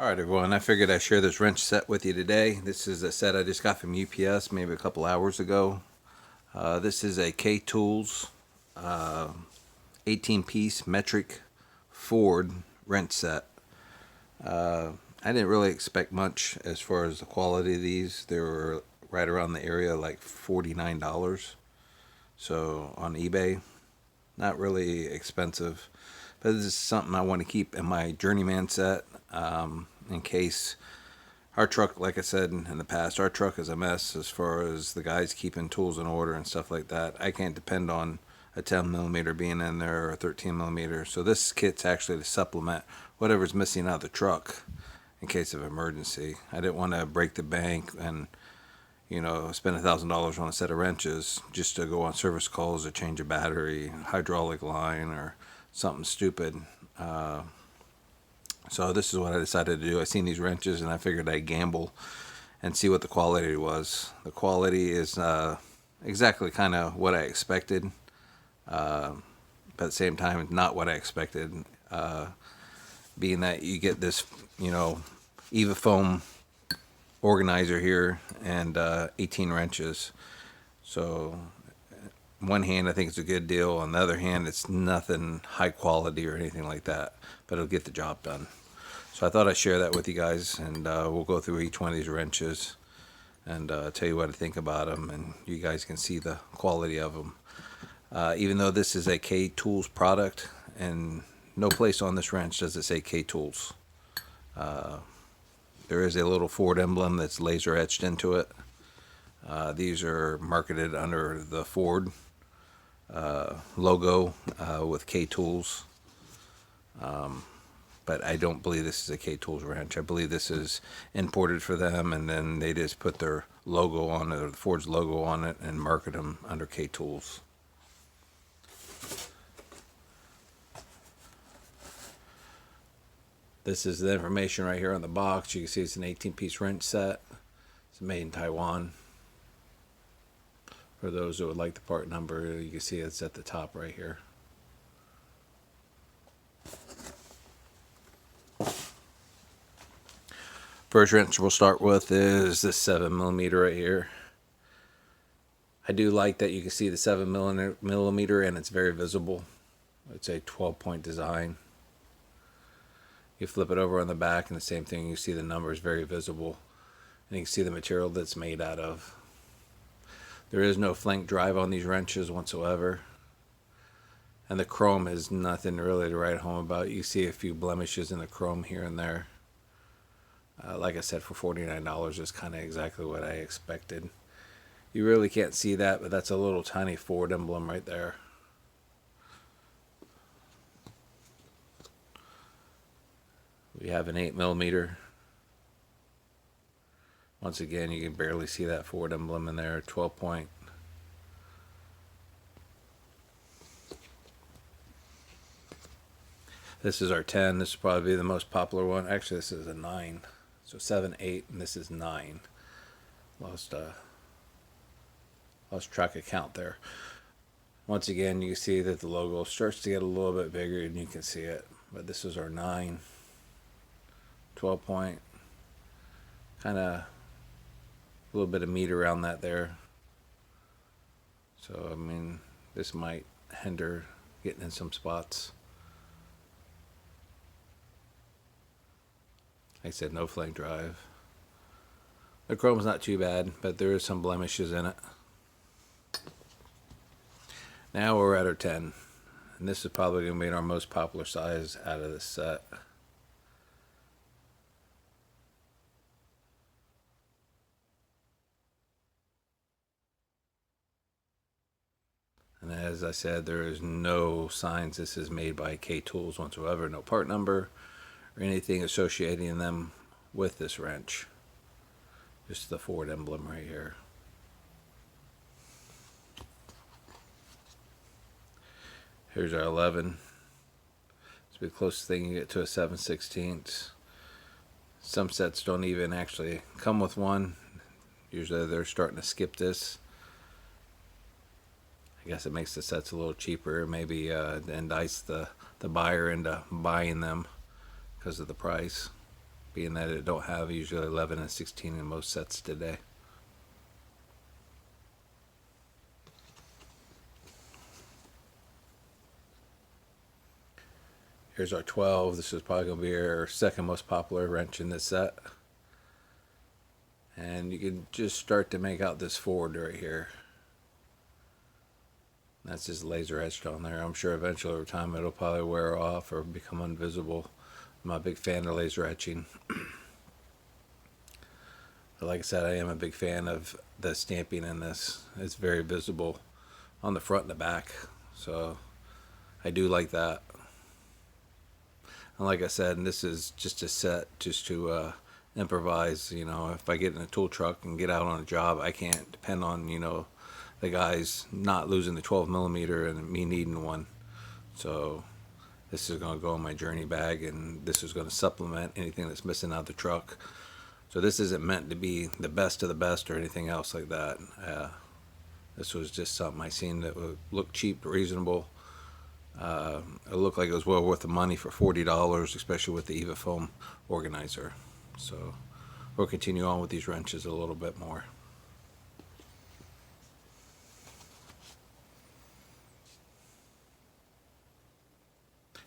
Alright everyone, I figured I'd share this wrench set with you today. This is a set I just got from UPS maybe a couple hours ago. This is a K-Tools 18-piece metric Ford wrench set. I didn't really expect much as far as the quality of these. They were right around the area like $49. So on eBay, not really expensive. But this is something I want to keep in my journeyman set in case our truck, like I said in the past, our truck is a mess as far as the guys keeping tools in order and stuff like that. I can't depend on a 10 millimeter being in there or a 13 millimeter. So this kit's actually to supplement whatever's missing out of the truck in case of emergency. I didn't want to break the bank and spend $1,000 on a set of wrenches just to go on service calls or change a battery, hydraulic line, or something stupid. So this is what I decided to do. I seen these wrenches and I figured I'd gamble and see what the quality was. The quality is exactly kind of what I expected, but at the same time, not what I expected. Being that you get this, Eva foam organizer here and 18 wrenches. So on one hand, I think it's a good deal. On the other hand, it's nothing high quality or anything like that, but it'll get the job done. So I thought I'd share that with you guys, and we'll go through each one of these wrenches and tell you what I think about them, and you guys can see the quality of them. Even though this is a K-Tools product, and no place on this wrench does it say K-Tools. There is a little Ford emblem that's laser etched into it. These are marketed under the Ford logo with K-Tools. But I don't believe this is a K-Tools wrench. I believe this is imported for them, and then they just put their logo on it, or the Ford's logo on it, and market them under K-Tools. This is the information right here on the box. You can see it's an 18-piece wrench set. It's made in Taiwan. For those who would like the part number, you can see it's at the top right here. First wrench we'll start with is this 7 millimeter right here. I do like that you can see the 7 millimeter and it's very visible. It's a 12-point design. You flip it over on the back and the same thing, you see the numbers very visible. And you can see the material that's made out of. There is no flank drive on these wrenches whatsoever. And the chrome is nothing really to write home about. You see a few blemishes in the chrome here and there. Like I said, for $49 is kind of exactly what I expected. You really can't see that, but that's a little tiny Ford emblem right there. We have an 8 millimeter. Once again, you can barely see that Ford emblem in there. 12 point. This is our 10. This is probably the most popular one. Actually, this is a 9. So 7, 8, and this is 9. Lost track of count there. Once again, you can see that the logo starts to get a little bit bigger, and you can see it. But this is our 9. 12 point. Kind of a little bit of meat around that there. So, I mean, this might hinder getting in some spots. Like I said, no flank drive. The chrome's not too bad, but there is some blemishes in it. Now we're at our 10. And this is probably going to be our most popular size out of this set. And as I said, there is no signs this is made by K-Tools whatsoever. No part number or anything associating them with this wrench. Just the Ford emblem right here. Here's our 11. It's the closest thing you get to a 7/16. Some sets don't even actually come with one. Usually they're starting to skip this. I guess it makes the sets a little cheaper. Maybe entice the buyer into buying them because of the price. being that it don't have usually 11 and 16 in most sets today. Here's our 12. This is probably going to be our second most popular wrench in this set. And you can just start to make out this Ford right here. That's just laser etched on there. I'm sure eventually over time it'll probably wear off or become invisible. I'm not a big fan of laser etching. But like I said, I am a big fan of the stamping in this. It's very visible on the front and the back. So I do like that. And like I said, and this is just a set just to improvise. You know, if I get in a tool truck and get out on a job, I can't depend on, you know, the guys not losing the 12 millimeter and me needing one. So this is going to go in my journey bag, and this is going to supplement anything that's missing out of the truck. So this isn't meant to be the best of the best or anything else like that. This was just something I seen that would look cheap, reasonable. It looked like it was well worth the money for $40, especially with the Eva foam organizer. So we'll continue on with these wrenches a little bit more.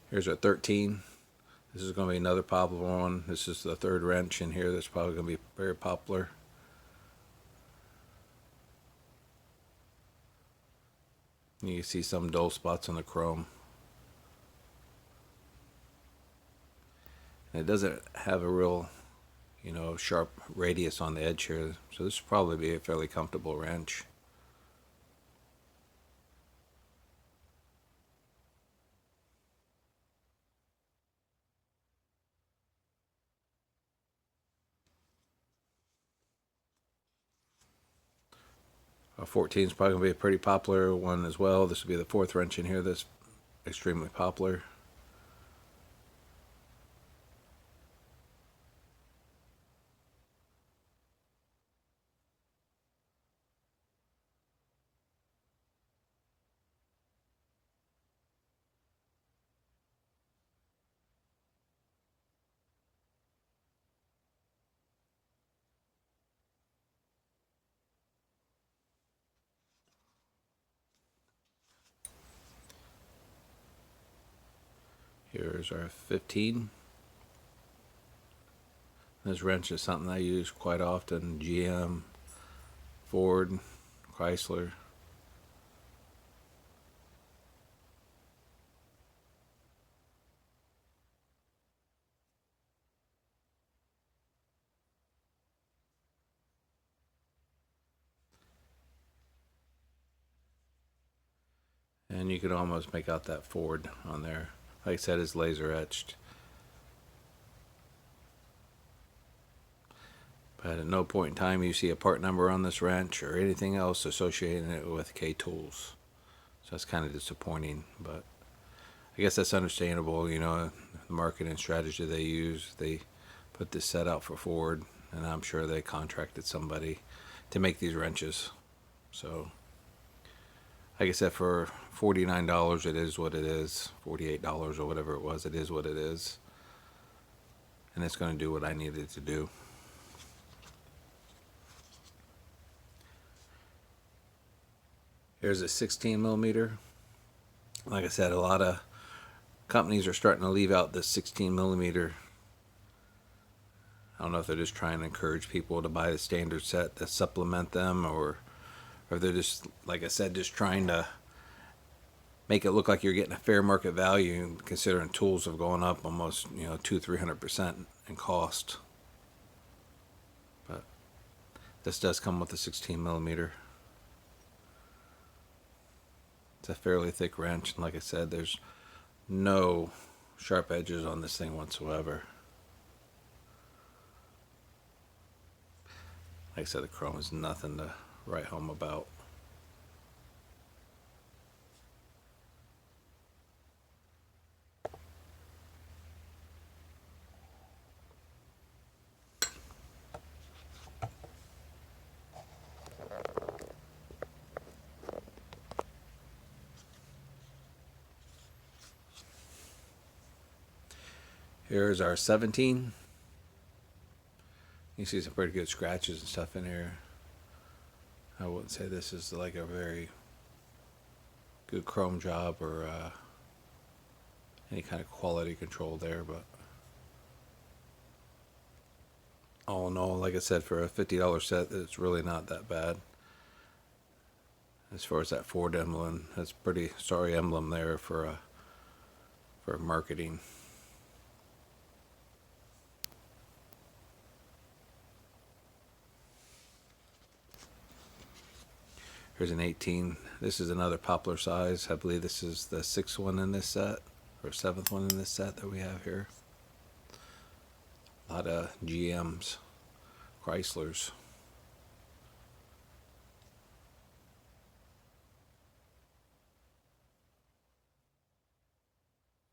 Here's our 13. This is going to be another popular one. This is the third wrench in here that's probably going to be very popular. You can see some dull spots on the chrome. And it doesn't have a real, you know, sharp radius on the edge here, so this will probably be a fairly comfortable wrench. A 14 is probably going to be a pretty popular one as well. This will be the fourth wrench in here that's extremely popular. Here's our 15. This wrench is something I use quite often. GM, Ford, Chrysler. And you can almost make out that Ford on there. Like I said, it's laser etched. But at no point in time you see a part number on this wrench or anything else associating it with K Tools. So that's kind of disappointing, but I guess that's understandable. You know, the marketing strategy they use. They put this set out for Ford, and I'm sure they contracted somebody to make these wrenches. So, like I said, for $49, it is what it is. $48 or whatever it was, it is what it is. And it's going to do what I need it to do. Here's a 16 millimeter. Like I said, a lot of companies are starting to leave out this 16 millimeter. I don't know if they're just trying to encourage people to buy the standard set to supplement them, or if they're just, like I said, just trying to make it look like you're getting a fair market value, considering tools have gone up almost, you know, 200-300% in cost. But this does come with a 16 millimeter. It's a fairly thick wrench, and like I said, there's no sharp edges on this thing whatsoever. Like I said, the chrome is nothing to write home about. Here's our 17. You see some pretty good scratches and stuff in here. I wouldn't say this is like a very good chrome job or any kind of quality control there, but all in all, like I said, for a $50 set, it's really not that bad. As far as that Ford emblem, that's pretty sorry emblem there for marketing. Here's an 18. This is another poplar size. I believe this is the 6th one in this set, or 7th one in this set that we have here. A lot of GMs, Chryslers.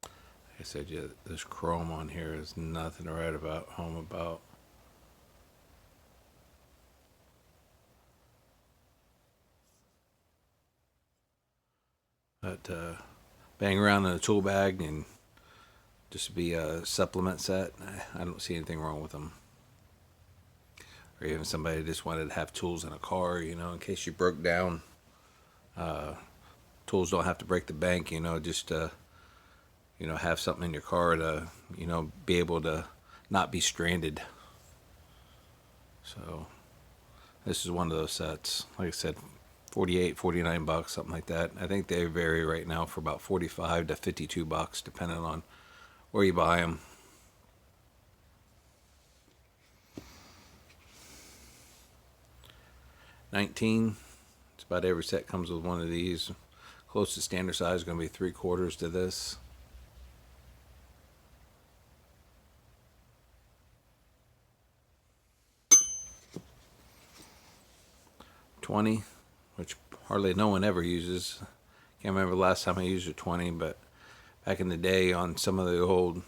Like I said, yeah, this chrome on here is nothing to write home about. But bang around in a tool bag and just be a supplement set, I don't see anything wrong with them. Or even somebody just wanted to have tools in a car, in case you broke down. Tools don't have to break the bank, just have something in your car to, be able to not be stranded. So this is one of those sets. Like I said, $48, $49, something like that. I think they vary right now for about $45 to $52, depending on where you buy them. $19. It's about every set comes with one of these. Closest standard size is going to be 3/4 to this. $20, which hardly no one ever uses. Can't remember the last time I used a 20, but back in the day on some of the old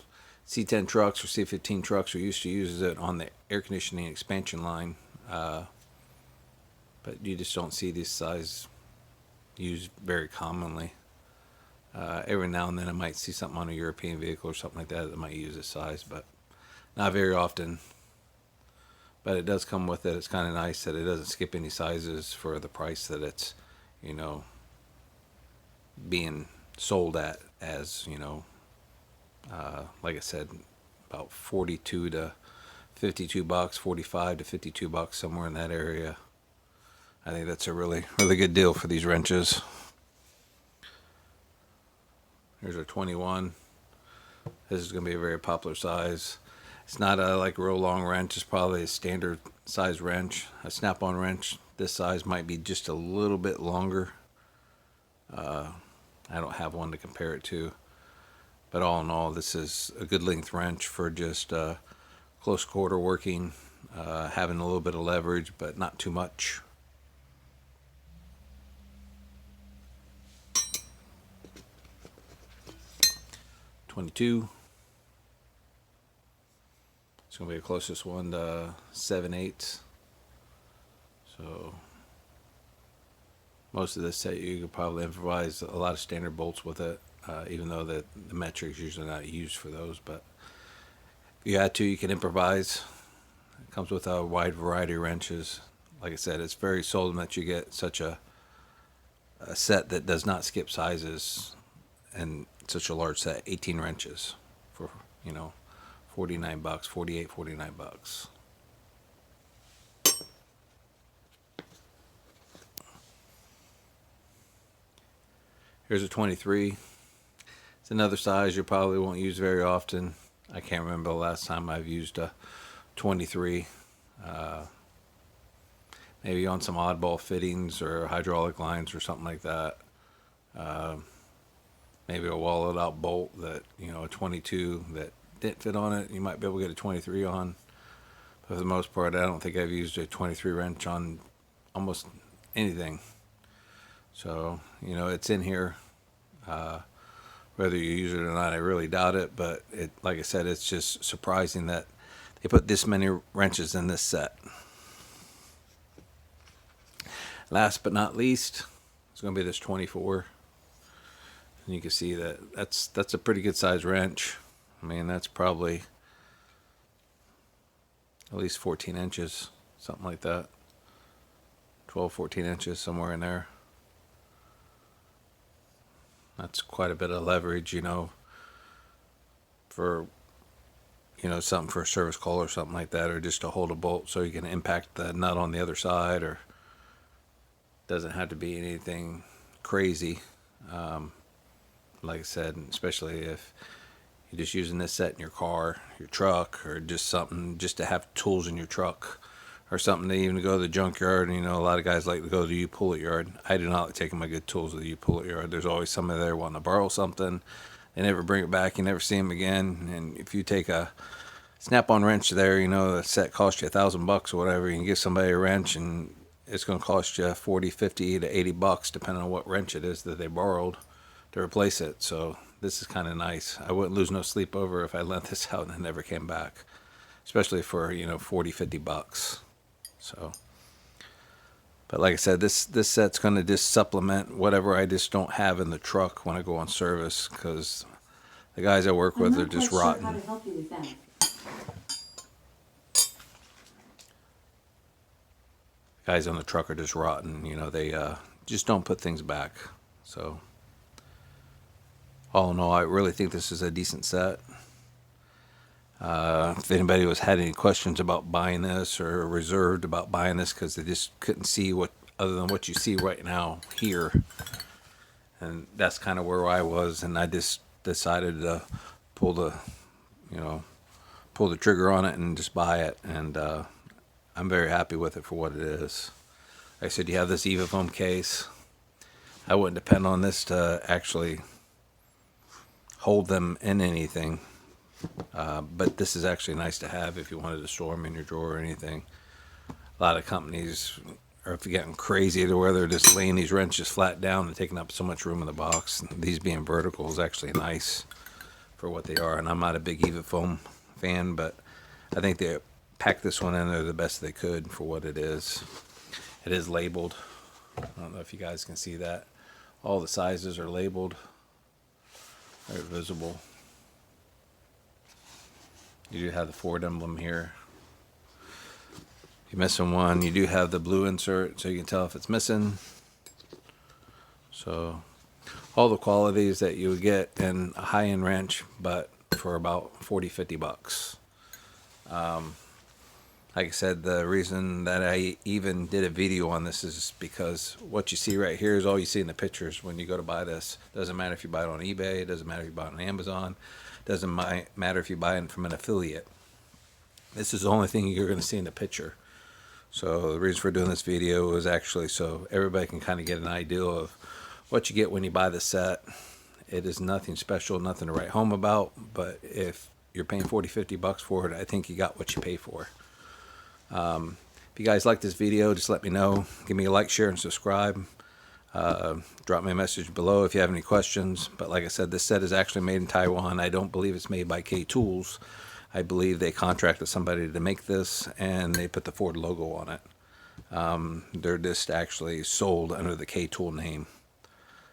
C10 trucks or C15 trucks, we used to use it on the air conditioning expansion line. But you just don't see this size used very commonly. Every now and then I might see something on a European vehicle or something like that might use this size, but not very often. But it does come with it. It's kind of nice that it doesn't skip any sizes for the price that it's, being sold at as, like I said, about 42 to $52, 45 to $52, somewhere in that area. I think that's a really, really good deal for these wrenches. Here's our 21. This is going to be a very popular size. It's not a real long wrench. It's probably a standard size wrench. A snap-on wrench this size might be just a little bit longer. I don't have one to compare it to. But all in all, this is a good length wrench for just close quarter working, having a little bit of leverage, but not too much. $22. It's going to be the closest one to 7/8. So most of this set you could probably improvise a lot of standard bolts with it, even though the metric's usually not used for those. But if you had to, you can improvise. It comes with a wide variety of wrenches. Like I said, it's very seldom that you get such a set that does not skip sizes, and such a large set, 18 wrenches for, $49, $48, $49. Here's a 23. It's another size you probably won't use very often. I can't remember the last time I've used a 23. Maybe on some oddball fittings or hydraulic lines or something like that. Maybe a walled out bolt that, a 22 that didn't fit on it, you might be able to get a 23 on. But for the most part, I don't think I've used a 23 wrench on almost anything. So, it's in here. Whether you use it or not, I really doubt it. But like I said, it's just surprising that they put this many wrenches in this set. Last but not least, it's going to be this 24. And you can see that's a pretty good size wrench. I mean, that's probably at least 14 inches, something like that. 12, 14 inches, somewhere in there. That's quite a bit of leverage, for, something for a service call or something like that, or just to hold a bolt so you can impact the nut on the other side, or doesn't have to be anything crazy. Like I said, especially if you're just using this set in your car, your truck, or just something just to have tools in your truck, or something to even go to the junkyard. And, a lot of guys like to go to the U-Pull-It yard. I do not like taking my good tools to the U-Pull-It yard. There's always somebody there wanting to borrow something. They never bring it back. You never see them again. And if you take a snap-on wrench there, the set costs you $1,000 or whatever. You can give somebody a wrench, and it's going to cost you 40, 50 to $80, depending on what wrench it is that they borrowed to replace it. So this is kind of nice. I wouldn't lose no sleep over if I lent this out and it never came back, especially for 40, $50. So, but like I said, this set's going to just supplement whatever I just don't have in the truck when I go on service, because the guys I work with are just rotten. I'm not quite sure how to help you with that. Guys on the truck are just rotten. They just don't put things back. So, all in all, I really think this is a decent set. If anybody had any questions about buying this, or reserved about buying this because they just couldn't see what other than what you see right now here, and that's kind of where I was, and I just decided to pull the trigger on it and just buy it, and I'm very happy with it for what it is. Like I said, you have this Eva foam case. I wouldn't depend on this to actually hold them in anything. But this is actually nice to have if you wanted to store them in your drawer or anything. A lot of companies are getting crazy to where they're just laying these wrenches flat down and taking up so much room in the box. These being vertical is actually nice for what they are. And I'm not a big Eva foam fan, but I think they packed this one in there the best they could for what it is. It is labeled. I don't know if you guys can see that. All the sizes are labeled. They're visible. You do have the Ford emblem here. If you're missing one, you do have the blue insert, so you can tell if it's missing. So, all the qualities that you would get in a high-end wrench, but for about 40, $50. Like I said, the reason that I even did a video on this is because what you see right here is all you see in the pictures when you go to buy this. Doesn't matter if you buy it on eBay. It doesn't matter if you buy it on Amazon. Doesn't matter if you buy it from an affiliate. This is the only thing you're going to see in the picture. So the reason for doing this video is actually so everybody can kind of get an idea of what you get when you buy the set. It is nothing special, nothing to write home about, but if you're paying 40, $50 for it, I think you got what you pay for. If you guys like this video, just let me know. Give me a like, share, and subscribe. Drop me a message below if you have any questions. But like I said, this set is actually made in Taiwan. I don't believe it's made by K Tools. I believe they contracted somebody to make this, and they put the Ford logo on it. They're just actually sold under the K Tool name.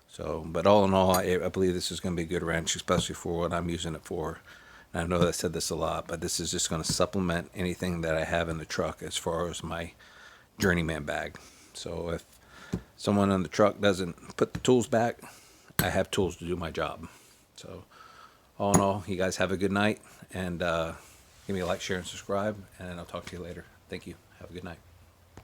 So, but all in all, I believe this is going to be a good wrench, especially for what I'm using it for. And I know that I said this a lot, but this is just going to supplement anything that I have in the truck as far as my journeyman bag. So if someone in the truck doesn't put the tools back, I have tools to do my job. So all in all, you guys have a good night, and give me a like, share, and subscribe, and I'll talk to you later. Thank you. Have a good night.